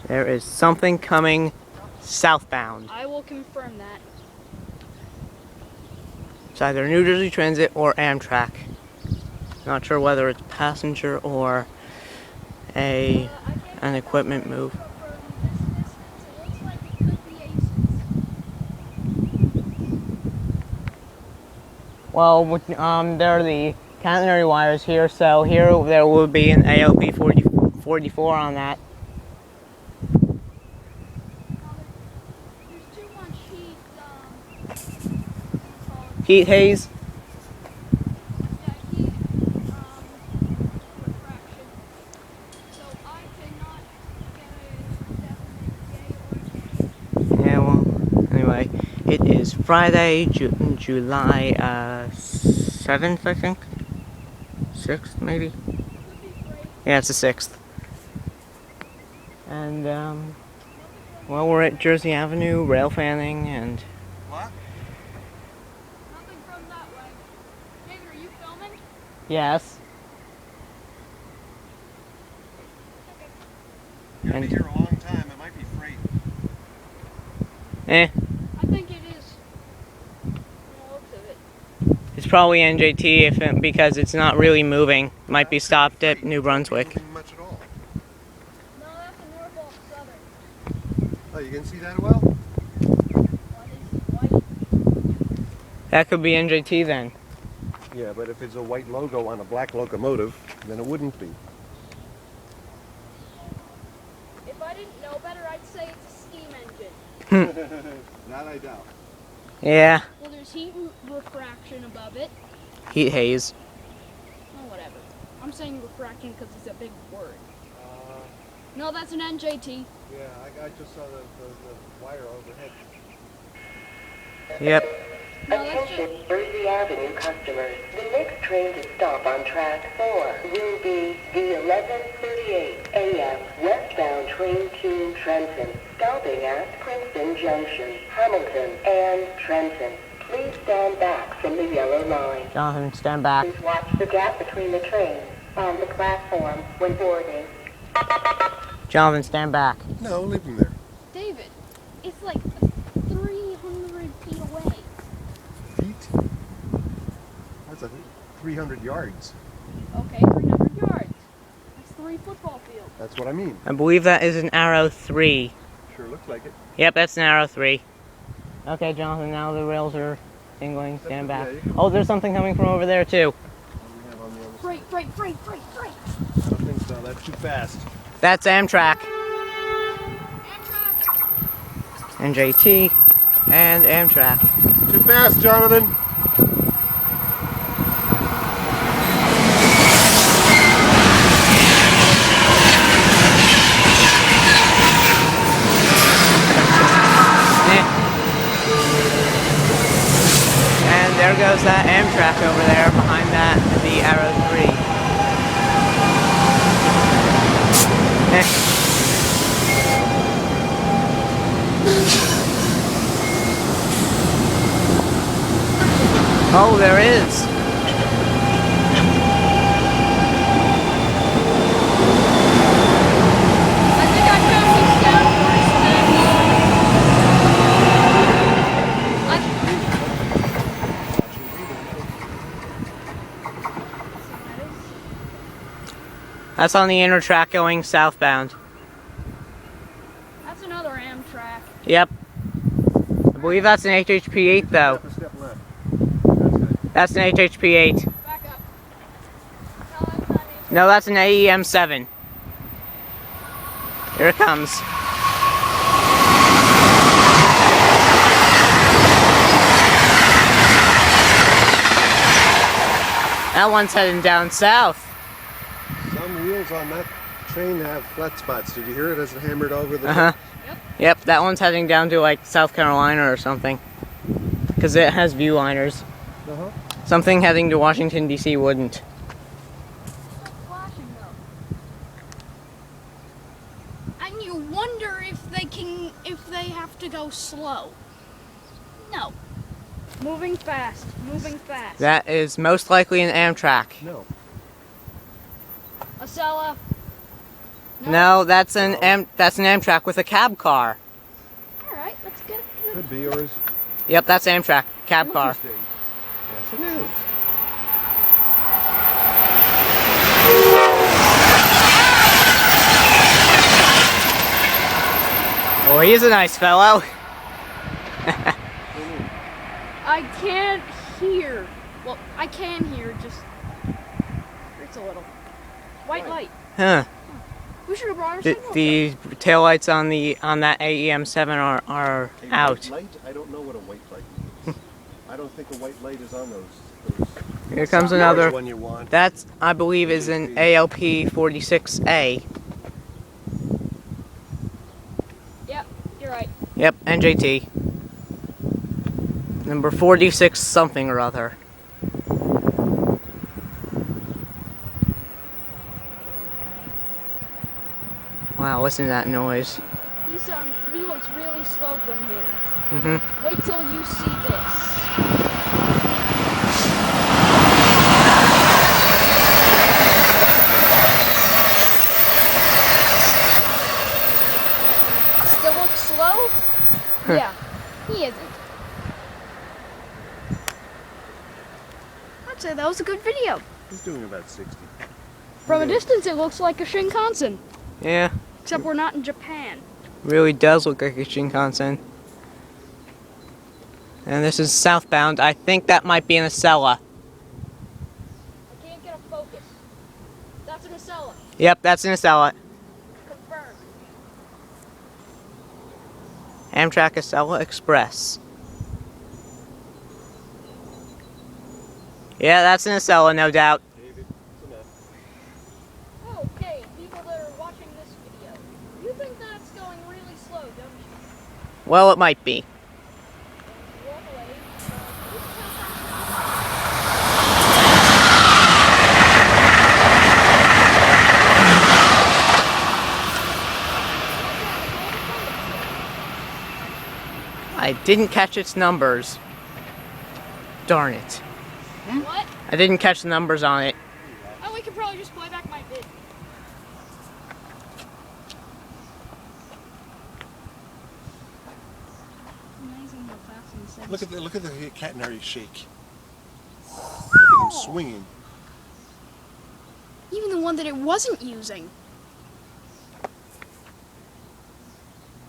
There is something coming southbound. I will confirm that. It's either New Jersey Transit or Amtrak. Not sure whether it's passenger or an equipment move. Well, there are the catenary wires here, so here there will be an AOP 44 on that. There's too much Heat haze. refraction. So I cannot get a definite yay or nay. Yeah, well, anyway, it is Friday, July 7th, I think? 6th, maybe? Yeah, it's the 6th. And, well, we're at Jersey Avenue, Railfanning, and... What? Nothing from that way. David, are you filming? Yes. You're gonna be here a long time. It might be freight. Eh. I think it is. From the looks of it. It's probably NJT because it's not really moving. Might be stopped at New Brunswick. Not much at all. No, that's a Norfolk Southern. Oh, you can see that well? What is white? That could be NJT then. Yeah, but if it's a white logo on a black locomotive, then it wouldn't be. If I didn't know better, I'd say it's a steam engine. That I doubt. Yeah. Well, there's heat refraction above it. Heat haze. Oh, whatever. I'm saying refraction because it's a big word. No, that's an NJT. Yeah, I just saw the wire overhead. Yep. No, that's Attention, just... Jersey Avenue customers. The next train to stop on track 4 will be the 11:38 a.m. westbound train to Trenton, stopping at Princeton Junction, Hamilton, and Trenton. Please stand back from the yellow line. Jonathan, stand back. Please watch the gap between the trains on the platform when boarding. Jonathan, stand back. No, leave him there. David, it's like 300 feet away. Feet? That's 300 yards. Okay, 300 yards. That's 3 football fields. That's what I mean. I believe that is an arrow 3. Sure looks like it. Yep, that's an arrow 3. Okay, Jonathan, now the rails are dingling. Stand back. Yeah, Oh, there's something coming from over there, too. What do we have on the other side? Freight, freight, freight, freight, freight. I don't think so. That's too fast. That's Amtrak. NJT and Amtrak. Too fast, Jonathan. And there goes that Amtrak over there. Behind that, the arrow 3. Oh, there is. I think I found this down That's on the inner track going southbound. That's another Amtrak. Yep. I believe that's an HHP8 though. Step left. That's good. That's an HHP8. Back up. No, that's not it. No, that's an AEM7. Here it comes. That one's heading down south. Some wheels on that train have flat spots. Did you hear it as it hammered over the... Uh-huh. Yep, that one's heading down to like South Carolina or something. Because it has view liners. Uh-huh. Something heading to Washington, D.C. wouldn't. Stop flashing though. And you wonder if they have to go slow. No. Moving fast, moving fast. That is most likely an Amtrak. No. Acela, No, that's an Amtrak with a cab car. All right, let's get it. Could be yours. Yep, that's Amtrak cab car. Interesting. Yes, it is. Oh, he's a nice fellow. I can't hear. Well, I can hear, just hurts a little. White light. Huh. We should have brought our The, signal. the taillights on that AEM7 are A out. white light? I don't know what a white light means. I don't think a white light is on those. Here comes There's another. one you want. That's, I believe, is an ALP 46A. Yep, you're right. Yep, NJT. Number 46 something or other. Wow, listen to that noise. He looks really slow from here. Mm-hmm. Wait till you see this. Still looks slow? Yeah, he isn't. I'd say that was a good video. He's doing about 60. From a distance, it looks like a Shinkansen. Yeah, Except we're not in Japan. really does look like a Shinkansen. And this is southbound. I think that might be an Acela. I can't get a focus. That's an Acela. Yep, that's an Acela. Confirmed. Amtrak Acela Express. Yeah, that's an Acela, no doubt. David, it's enough. Okay, people that are watching this video, you think that it's going really slow, don't you? Well, it might be. Walk away. I didn't catch its numbers. Darn it. What? I didn't catch the numbers on it. Oh, we could probably just play back my vid. Amazing how fast he says. Look at the catenary shake. Look at him swinging. Even the one that it wasn't using.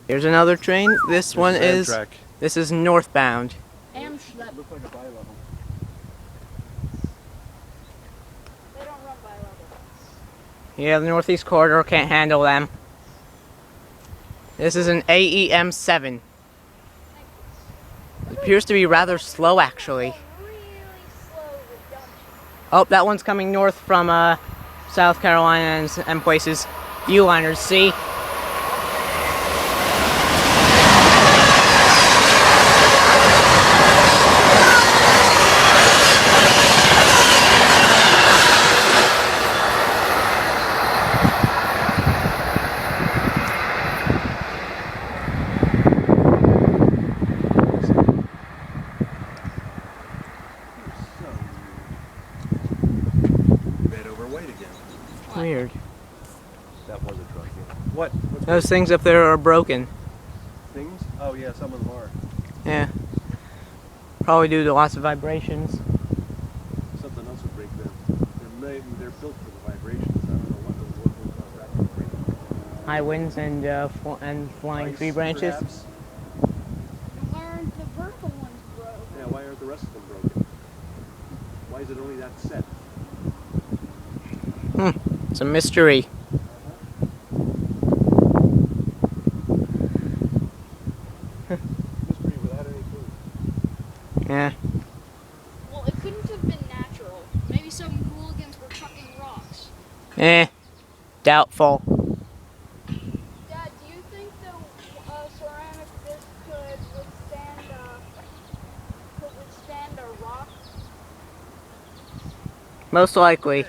Here's another train. This one is. Amtrak. This is northbound. Amschlepp. Looks like a bi-level. They don't run by level. Yeah, the Northeast Corridor can't handle them. This is an AEM7. It appears to be rather slow, actually. Really slow, but don't you? Oh, that one's coming north from South Carolina and places. U-liners, see? Bit overweight again. Weird. That was a truck. Yeah. What? What's Those things up there are broken. things? Oh yeah, some of them are. Yeah. Probably due to lots of vibrations. Something else would break them. They're built for the vibrations. I don't know what would break them. High winds and flying Ice, tree branches. perhaps? Why aren't the vertical ones broke? Yeah, why aren't the rest of them broken? Why is it only that set? It's a mystery. Mystery without any clue. Yeah. Well, it couldn't have been natural. Maybe some hooligans were chucking rocks. Doubtful. Dad, do you think the ceramic disc could withstand a rock? Most likely.